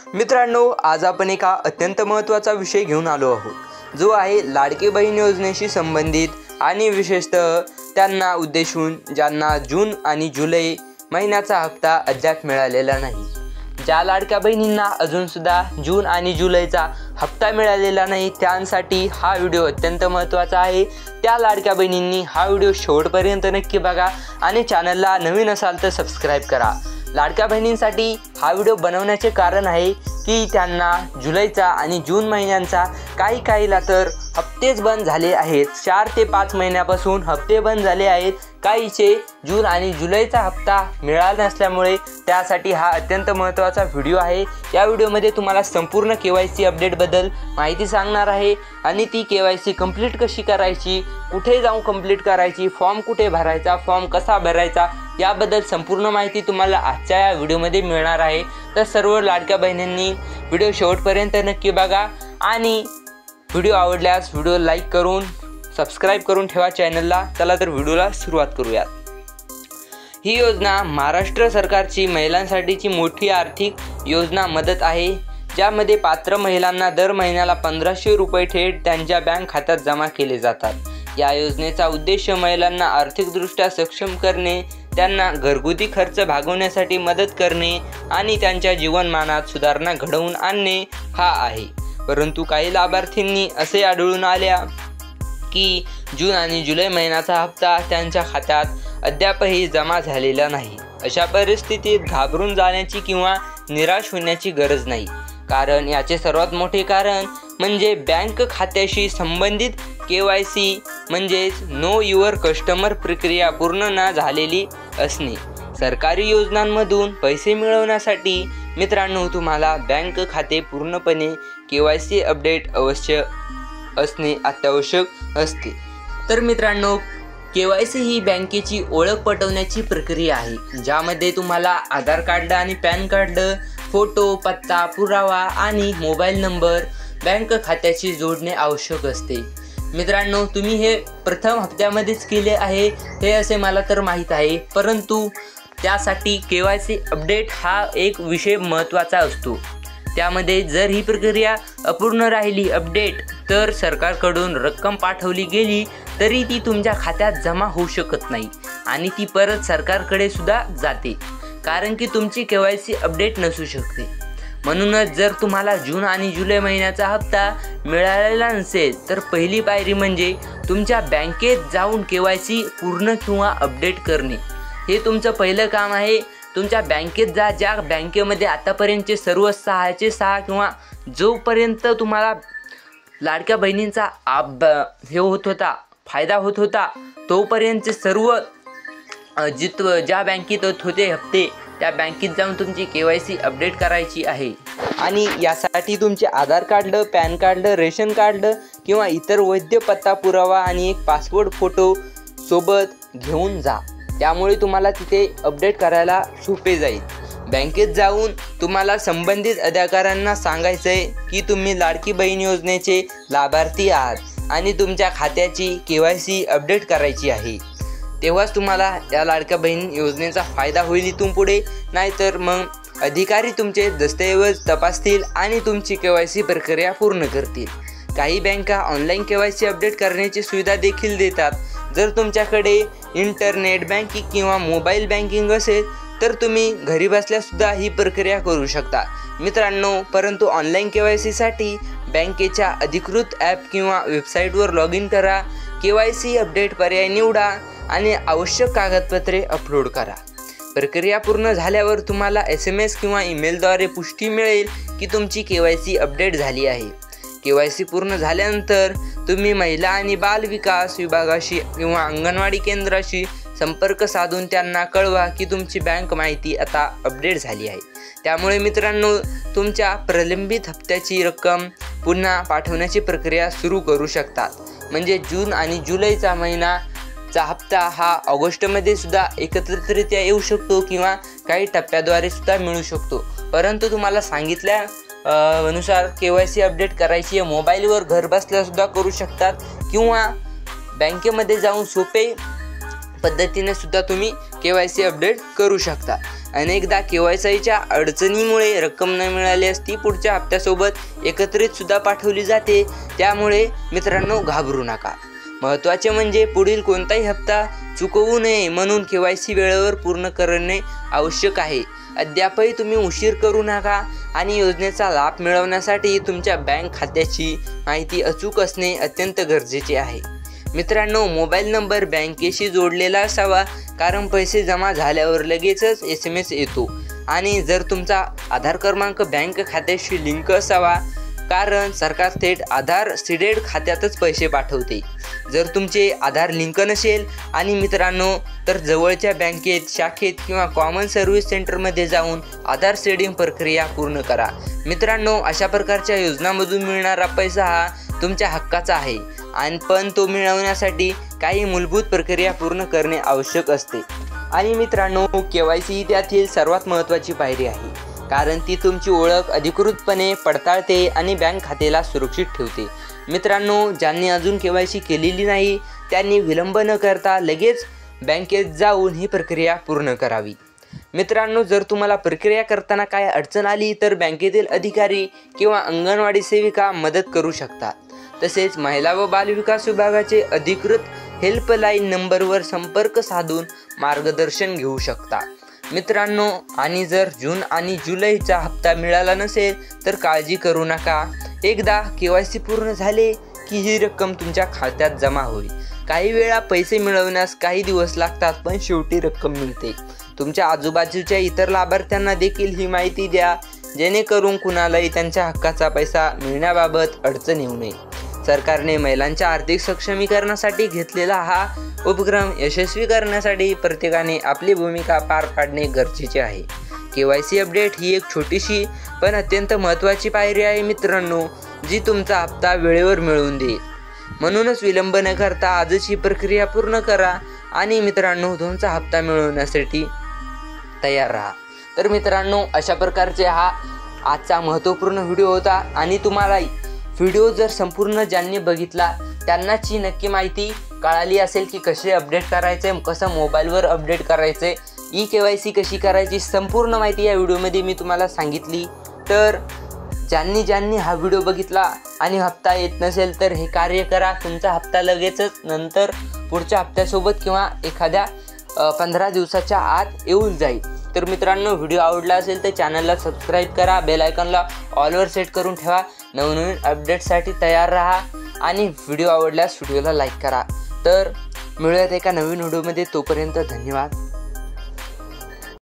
मित्रांनो, आज आपण एका अत्यंत महत्त्वाचा विषय घेऊन आलो आहोत, जो आहे लाडकी बहीण योजनेशी संबंधित आणि विशेषतः त्यांना उद्देशून ज्यांना जून आणि जुलै महिन्याचा हप्ता अद्याप मिळालेला नाही। ज्या लाडक्या बहिणींना अजूनसुद्धा जून आणि जुलैचा हप्ता मिळालेला नाही त्यांसाठी हा व्हिडिओ अत्यंत महत्त्वाचा आहे। त्या लाडक्या बहिणींनी हा व्हिडिओ शेवटपर्यंत नक्की बघा आणि चॅनलला नवीन असाल तर सबस्क्राईब करा। लाडक्या बहिणींसाठी हा व्हिडिओ बनवण्याचे कारण आहे की त्यांना जुलैचा आणि जून महिन्यांचा काहीला तर हप्तेच बंद झाले आहेत। 4 ते 5 महिन्यापासून हप्ते बंद झाले आहेत। काहीचे जून आणि जुलैचा हप्ता मिळाला नसल्यामुळे त्यासाठी हा अत्यंत महत्त्वाचा व्हिडिओ आहे। या व्हिडिओमध्ये तुम्हाला संपूर्ण KYC अपडेटबद्दल माहिती सांगणार आहे आणि ती KYC कंप्लीट कशी करायची, कुठे जाऊन कंप्लीट करायची, फॉर्म कुठे भरायचा, फॉर्म कसा भरायचा याबद्दल संपूर्ण माहिती तुम्हाला आजच्या या व्हिडिओमध्ये मिळणार आहे। तर सर्व लाडक्या बहिणींनी व्हिडिओ शेवटपर्यंत नक्की बघा आणि व्हिडिओ आवडल्यास व्हिडिओ लाईक करून सबस्क्राईब करून ठेवा चॅनलला। चला तर व्हिडिओला सुरुवात करूयात। ही योजना महाराष्ट्र सरकारची महिलांसाठीची मोठी आर्थिक योजना मदत आहे, ज्यामध्ये पात्र महिलांना दर महिन्याला 1500 रुपये थेट त्यांच्या बँक खात्यात जमा केले जातात। या योजनेचा उद्देश महिलांना आर्थिकदृष्ट्या सक्षम करणे, त्यांना घरगुती खर्च भागवण्यासाठी मदत करणे आणि त्यांच्या जीवनमानात सुधारणा घडवून आणणे हा आहे। परंतु काही लाभार्थींनी असे आढळून आल्या की जून आणि जुलै महिन्याचा हप्ता त्यांच्या खात्यात अद्यापही जमा झालेला नाही। अशा परिस्थितीत घाबरून जाण्याची किंवा निराश होण्याची गरज नाही, कारण याचे सर्वात मोठे कारण म्हणजे बँक खात्याशी संबंधित KYC म्हणजेच नो युअर कस्टमर प्रक्रिया पूर्ण न झालेली असणे। सरकारी योजनांमधून पैसे मिळवण्यासाठी मित्रांनो तुम्हाला बँक खाते पूर्णपणे KYC अपडेट अवश्य असणे अत्यावश्यक असते। तर मित्रांनो, KYC ही बँकेची ओळख पटवण्याची प्रक्रिया आहे, ज्यामध्ये तुम्हाला आधार कार्ड आणि पॅन कार्ड, फोटो, पत्ता, पुरावा आणि मोबाईल नंबर बँक खात्याशी जोडणे आवश्यक असते। मित्रांनो, तुम्ही हे प्रथम हप्त्यामध्येच केले आहे हे असे मला तर माहीत आहे, परंतु त्यासाठी KYC अपडेट हा एक विषय महत्त्वाचा असतो। त्यामध्ये जर ही प्रक्रिया अपूर्ण राहिली अपडेट, तर सरकारकडून रक्कम पाठवली गेली तरी ती तुमच्या खात्यात जमा होऊ शकत नाही आणि ती परत सरकारकडे सुद्धा जाते, कारण की तुमची KYC अपडेट नसू शकते। म्हणूनच जर तुम्हाला जून आणि जुलै महिन्याचा हप्ता मिळालेला नसेल तर पहिली पायरी म्हणजे तुमच्या बँकेत जाऊन KYC पूर्ण किंवा अपडेट करणे हे तुमचं पहिलं काम आहे। तुमच्या बँकेत जा, ज्या बँकेमध्ये आतापर्यंतचे सर्व 6 किंवा जोपर्यंत तुम्हाला लाडक्या बहिणींचा फायदा होत होता तोपर्यंतचे सर्व ज्या बँकेत होते हप्ते त्या बँकेत जाऊन तुमची KYC अपडेट करायची आहे आणि यासाठी तुमचे Aadhaar card, PAN card, ration card किंवा इतर वैध पत्ता पुरावा आणि एक पासपोर्ट फोटो सोबत घेऊन जा। त्यामुळे तुम्हाला तिथे अपडेट करायला सोपे जाईल। बँकेत जाऊन तुम्हाला संबंधित अधिकाऱ्यांना सांगायचं आहे की तुम्ही लाडकी बहीण योजनेचे लाभार्थी आहात आणि तुमच्या खात्याची KYC अपडेट करायची आहे। तेव्हाच तुम्हाला या लाडक्या बहीण योजनेचा फायदा होईल इथून पुढे, नाहीतर मग अधिकारी तुमचे दस्तऐवज तपासतील आणि तुमची KYC प्रक्रिया पूर्ण करतील। काही बँका ऑनलाईन KYC अपडेट करण्याची सुविधा देखील देतात। जर तुमच्याकडे इंटरनेट बँकिंग किंवा मोबाईल बँकिंग असेल तर तुम्ही घरी बसल्यासुद्धा ही प्रक्रिया करू शकता मित्रांनो। परंतु ऑनलाईन KYC साठी बँकेच्या अधिकृत ॲप किंवा वेबसाईटवर लॉग इन करा, KYC अपडेट पर्याय निवडा आणि आवश्यक कागदपत्रे अपलोड करा। प्रक्रिया पूर्ण झाल्यावर तुम्हाला SMS किंवा ईमेलद्वारे पुष्टी मिळेल की तुमची KYC अपडेट झाली आहे। KYC पूर्ण झाल्यानंतर तुम्ही महिला आणि बाल विकास विभागाशी किंवा अंगणवाडी केंद्राशी संपर्क साधून त्यांना कळवा की तुमची बँक माहिती आता अपडेट झाली आहे। त्यामुळे मित्रांनो, तुमच्या प्रलंबित हप्त्याची रक्कम पुन्हा पाठवण्याची प्रक्रिया सुरू करू शकतात। म्हणजे जून आणि जुलैचा महिनाचा हप्ता हा ऑगस्टमध्ये सुद्धा एकत्रितरित्या येऊ शकतो किंवा काही टप्प्याद्वारे सुद्धा मिळू शकतो। परंतु तुम्हाला सांगितल्या अनुसार KYC अपडेट करायची आहे, मोबाईलवर घर बसल्या सुद्धा करू शकतात किंवा बँकेमध्ये जाऊन सोपे पद्धतीने सुद्धा तुम्ही KYC अपडेट करू शकता। अनेकदा KYCच्या अडचणीमुळे रक्कम न मिळाल्यास ती पुढच्या हप्त्यासोबत एकत्रित सुद्धा पाठवली जाते। त्यामुळे मित्रांनो घाबरू नका। महत्त्वाचे म्हणजे पुढील कोणताही हप्ता चुकवू नये, म्हणून KYC वेळेवर पूर्ण करणे आवश्यक आहे। अद्यापही तुम्ही उशीर करू नका आणि योजनेचा लाभ मिळवण्यासाठी तुमच्या बँक खात्याची माहिती अचूक असणे अत्यंत गरजेचे आहे। मित्रांनो, मोबाईल नंबर बँकेशी जोडलेला असावा, कारण पैसे जमा झाल्यावर लगेचच SMS येतो। आणि जर तुमचा आधार क्रमांक बँक खात्याशी लिंक असावा, कारण सरकार थेट आधार सीडेड खात्यातच पैसे पाठवते। जर तुमचे आधार लिंक नसेल आणि मित्रांनो तर जवळच्या बँकेत, शाखेत किंवा कॉमन सर्व्हिस सेंटरमध्ये जाऊन आधार सीडिंग प्रक्रिया पूर्ण करा। मित्रांनो, अशा प्रकारच्या योजनांमधून मिळणारा पैसा हा तुमच्या हक्काचा आहे, पण तो मिळवण्यासाठी काही मूलभूत प्रक्रिया पूर्ण करणे आवश्यक असते। आणि मित्रांनो, KYC त्यातील सर्वात महत्त्वाची पायरी आहे, कारण ती तुमची ओळख अधिकृतपणे पडताळते आणि बँक खात्याला सुरक्षित ठेवते। मित्रांनो, ज्यांनी अजून KYC केलेली नाही त्यांनी विलंब न करता लगेच बँकेत जाऊन ही प्रक्रिया पूर्ण करावी। मित्रांनो, जर तुम्हाला प्रक्रिया करताना काय अडचण आली तर बँकेतील अधिकारी किंवा अंगणवाडी सेविका मदत करू शकतात। तसेच महिला व बालविकास विभागाचे अधिकृत हेल्पलाईन नंबरवर संपर्क साधून मार्गदर्शन घेऊ शकता। मित्रांनो, आणि जर जून आणि जुलैचा हप्ता मिळाला नसेल तर काळजी करू नका। एकदा KYC पूर्ण झाले की ही रक्कम तुमच्या खात्यात जमा होईल। काही वेळा पैसे मिळवण्यास काही दिवस लागतात, पण शेवटी रक्कम मिळते। तुमच्या आजूबाजूच्या इतर लाभार्थ्यांना देखील ही माहिती द्या, जेणेकरून कुणालाही त्यांच्या हक्काचा पैसा मिळण्याबाबत अडचण येऊ नये। सरकारने महिलांच्या आर्थिक सक्षमीकरणासाठी घेतलेला हा उपक्रम यशस्वी करण्यासाठी प्रत्येकाने आपली भूमिका पार पाडणे गरजेचे आहे। KYC अपडेट ही एक छोटीशी पण अत्यंत महत्त्वाची पायरी आहे मित्रांनो, जी तुमचा हप्ता वेळेवर मिळवून देईल। म्हणूनच विलंब न करता आजच ही प्रक्रिया पूर्ण करा आणि मित्रांनो तुमचा हप्ता मिळवण्यासाठी तयार राहा। तर मित्रांनो, अशा प्रकारचे हा आजचा महत्त्वपूर्ण व्हिडिओ होता आणि तुम्हाला व्हिडिओ जर संपूर्ण ज्यांनी बघितला त्यांनाच ही नक्की माहिती कळाली असेल की कसे अपडेट करायचे, कसं मोबाईलवर अपडेट करायचे, KYC कशी करायची, संपूर्ण माहिती या व्हिडिओमध्ये मी तुम्हाला सांगितली। तर ज्यांनी हा व्हिडिओ बघितला आणि हप्ता येत नसेल तर हे कार्य करा, तुमचा हप्ता लगेचच नंतर पुढच्या हप्त्यासोबत किंवा एखाद्या 15 दिवसाच्या आत येऊन जाईल। तर मित्रांनो, व्हिडिओ आवडला असेल तर चॅनलला सबस्क्राईब करा, बेल आयकॉनला ऑलवर सेट करून ठेवा, नवनवीन अपडेटसाठी तयार राहा आणि व्हिडिओ आवडल्यास व्हिडिओला लाईक करा। तर मिळूयात एका नवीन व्हिडिओमध्ये, तोपर्यंत धन्यवाद।